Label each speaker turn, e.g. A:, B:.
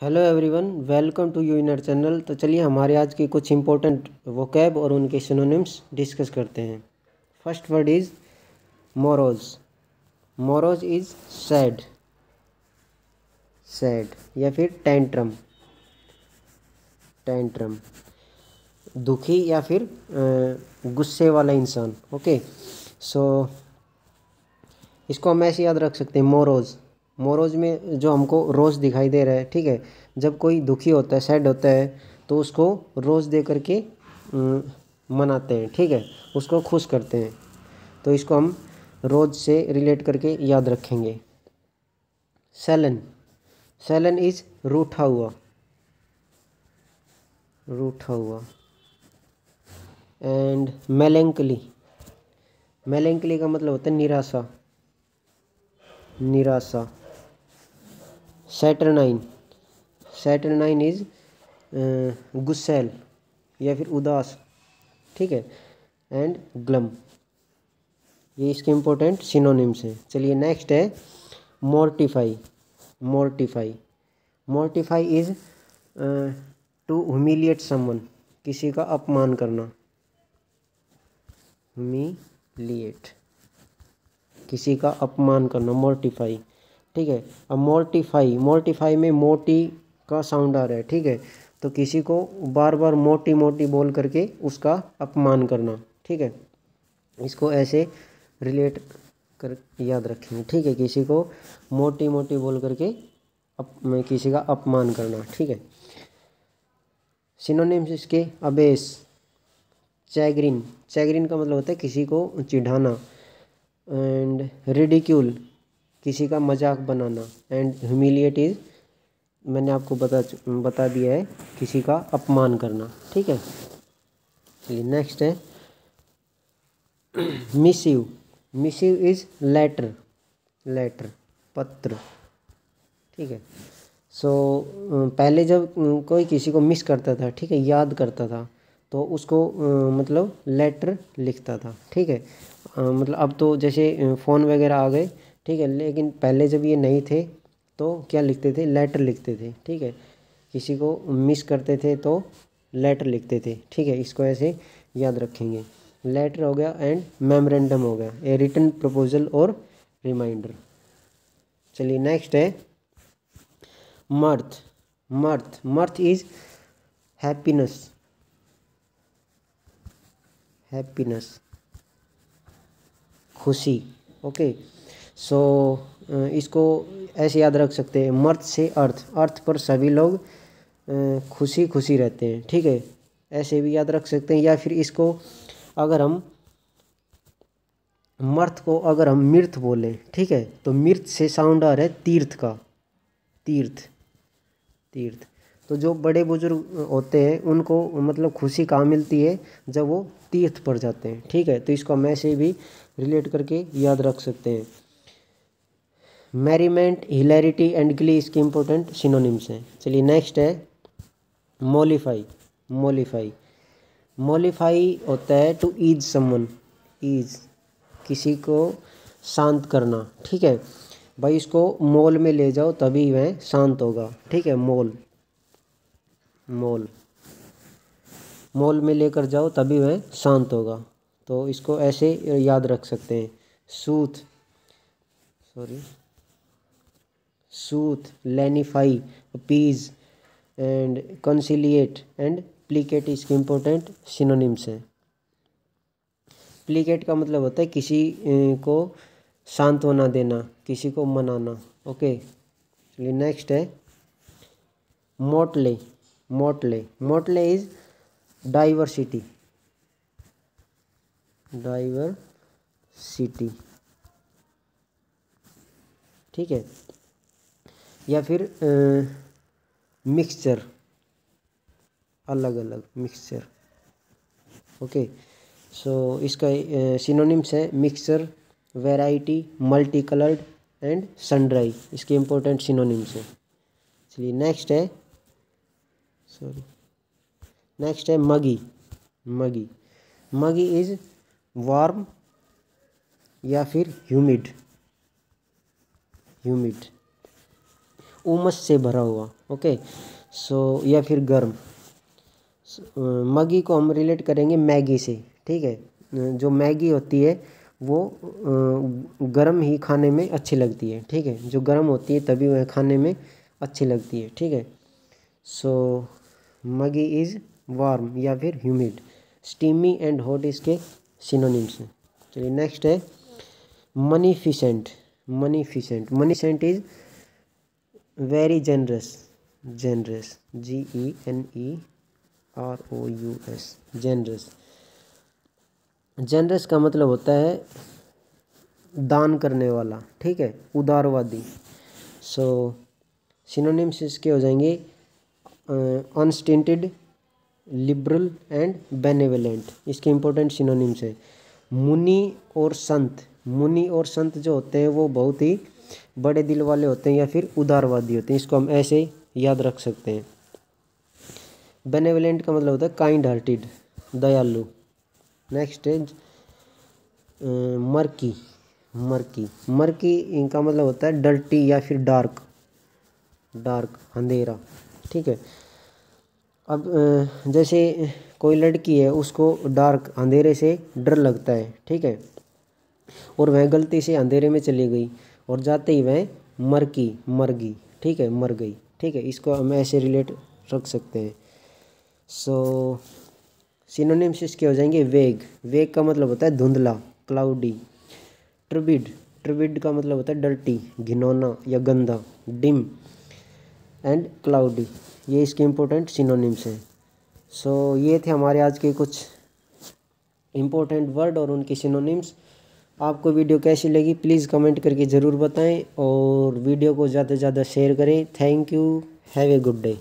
A: Hello everyone, welcome to you inner channel. तो चलिए हमारे आज की कुछ इंपॉर्टेंट वोकैब और उनके सिनोनिम्स डिस्कस करते हैं। First word is morose. Morose is sad, sad या फिर टेंट्रम, टेंट्रम दुखी या फिर गुस्से वाला इंसान। ओके, सो इसको हम ऐसे याद रख सकते हैं, मोरोज। मोरोज में जो हमको रोज़ दिखाई दे रहा है, ठीक है। जब कोई दुखी होता है, सैड होता है, तो उसको रोज़ दे करके मनाते हैं, ठीक है, उसको खुश करते हैं। तो इसको हम रोज़ से रिलेट करके याद रखेंगे। सैलन, सैलन इज रूठा हुआ, रूठा हुआ। एंड मेलेंकली, मेलेंकली का मतलब होता है निराशा, निराशा। सैटरनाइन, सैटरनाइन इज गुस्सैल या फिर उदास, ठीक है। एंड ग्लम, ये इसके इम्पोर्टेंट सिनोनिम्स हैं। चलिए नेक्स्ट है मोर्टिफाई। मोर्टिफाई, मोर्टिफाई इज टू ह्यूमिलिएट समवन, किसी का अपमान करना। ह्यूमिलिएट, किसी का अपमान करना, मोर्टिफाई, ठीक है। अब मोर्टिफाई, मोर्टिफाई में मोटी का साउंड आ रहा है, ठीक है। तो किसी को बार बार मोटी मोटी बोल करके उसका अपमान करना, ठीक है। इसको ऐसे रिलेट कर याद रखेंगे, ठीक है। किसी को मोटी मोटी बोल करके किसी का अपमान करना, ठीक है। सिनोनिम्स इसके अबेस, चैग्रिन, चैग्रिन का मतलब होता है किसी को चिढ़ाना। एंड रिडिक्यूल, किसी का मजाक बनाना। एंड ह्यूमिलिएट इज, मैंने आपको बता दिया है, किसी का अपमान करना, ठीक है। चलिए नेक्स्ट है missive. Missive is letter, letter, पत्र, ठीक है। सो पहले जब कोई किसी को मिस करता था, ठीक है, याद करता था, तो उसको मतलब लेटर लिखता था, ठीक है। मतलब अब तो जैसे फ़ोन वगैरह आ गए, ठीक है, लेकिन पहले जब ये नहीं थे तो क्या लिखते थे, लेटर लिखते थे, ठीक है। किसी को मिस करते थे तो लेटर लिखते थे, ठीक है। इसको ऐसे याद रखेंगे। लेटर हो गया एंड मेमोरेंडम हो गया, ए रिटन प्रपोजल और रिमाइंडर। चलिए नेक्स्ट है मर्थ। मर्थ, मर्थ इज हैप्पीनेस, हैप्पीनेस, खुशी। ओके, सो इसको ऐसे याद रख सकते हैं, मर्थ से अर्थ, अर्थ पर सभी लोग खुशी खुशी रहते हैं, ठीक है। ऐसे भी याद रख सकते हैं। या फिर इसको अगर हम मर्थ को अगर हम मिर्थ बोलें, ठीक है, तो मिर्थ से साउंड आ रहा है तीर्थ का, तीर्थ, तीर्थ। तो जो बड़े बुजुर्ग होते हैं उनको मतलब खुशी कहाँ मिलती है, जब वो तीर्थ पर जाते हैं, ठीक है। तो इसको हम ऐसे भी रिलेट करके याद रख सकते हैं। मैरीमेंट, हिलैरिटी एंड ग्ली इसके इम्पोर्टेंट सिनोनिम्स हैं। चलिए नेक्स्ट है मोलिफाई। मोलिफाई, मोलिफाई होता है टू ईज समवन, ईज, किसी को शांत करना, ठीक है। भाई इसको मॉल में ले जाओ तभी वह शांत होगा, ठीक है। मॉल, मॉल, मॉल में लेकर जाओ तभी वह शांत होगा। तो इसको ऐसे याद रख सकते हैं। Soothe, sorry, soothe, lenify, appease and conciliate and placate इसके इम्पोर्टेंट सिनोनिम्स हैं। प्लीकेट का मतलब होता है किसी को सांत्वना देना, किसी को मनाना। ओके, चलिए नेक्स्ट है मोटले। मोटले, मोटले इज डाइवर्सिटी, डाइवर्सिटी, ठीक है। या फिर मिक्सचर, अलग अलग, मिक्सचर। ओके, सो इसका सिनोनिम्स है mixture, variety, multi coloured and sundry, इसके इम्पोर्टेंट सिनोनिम्स हैं। चलिए नेक्स्ट है, सॉरी, नेक्स्ट है मगी। मगी, मगी इज वार्म या फिर ह्यूमिड, ह्यूमिड। उमस से भरा हुआ, ओके। सो या फिर गर्म। मगी को हम रिलेट करेंगे मैगी से, ठीक है। जो मैगी होती है वो गर्म ही खाने में अच्छी लगती है, ठीक है। जो गर्म होती है तभी वह खाने में अच्छी लगती है, ठीक है। सो मगी इज़ वार्म या फिर ह्यूमिड। स्टीमी एंड हॉट इसके सिनोनिम्स हैं। चलिए नेक्स्ट है munificent. Munificent is very generous, GENEROUS, generous. Generous का मतलब होता है दान करने वाला, ठीक है, उदारवादी। सो सिनोनिम्स इसके हो जाएंगे अनस्टिंटेड, लिबरल एंड बेनेवलेंट। इसके इंपॉर्टेंट सिनोनिम्स है मुनि और संत जो होते हैं वो बहुत ही बड़े दिल वाले होते हैं या फिर उदारवादी होते हैं। इसको हम ऐसे याद रख सकते हैं। बेनेवलेंट का मतलब होता है काइंड हार्टेड, दयालु। नेक्स्ट है मर्की इनका मतलब होता है डर्टी या फिर डार्क, अंधेरा, ठीक है। अब जैसे कोई लड़की है उसको डार्क अंधेरे से डर लगता है, ठीक है, और वह गलती से अंधेरे में चली गई और जाते ही वह मर गई, ठीक है। इसको हम ऐसे रिलेट रख सकते हैं। सो सिनोनिम्स इसके हो जाएंगे वेग का मतलब होता है धुंधला, क्लाउडी। ट्रबिड का मतलब होता है डर्टी, घिनौना या गंदा, डिम एंड क्लाउडी। ये इसके इम्पोर्टेंट सिनोनिम्स हैं। सो ये थे हमारे आज के कुछ इम्पोर्टेंट वर्ड और उनके सिनोनिम्स। आपको वीडियो कैसी लगी प्लीज़ कमेंट करके ज़रूर बताएं और वीडियो को ज़्यादा से ज़्यादा शेयर करें। Thank you, have a good day.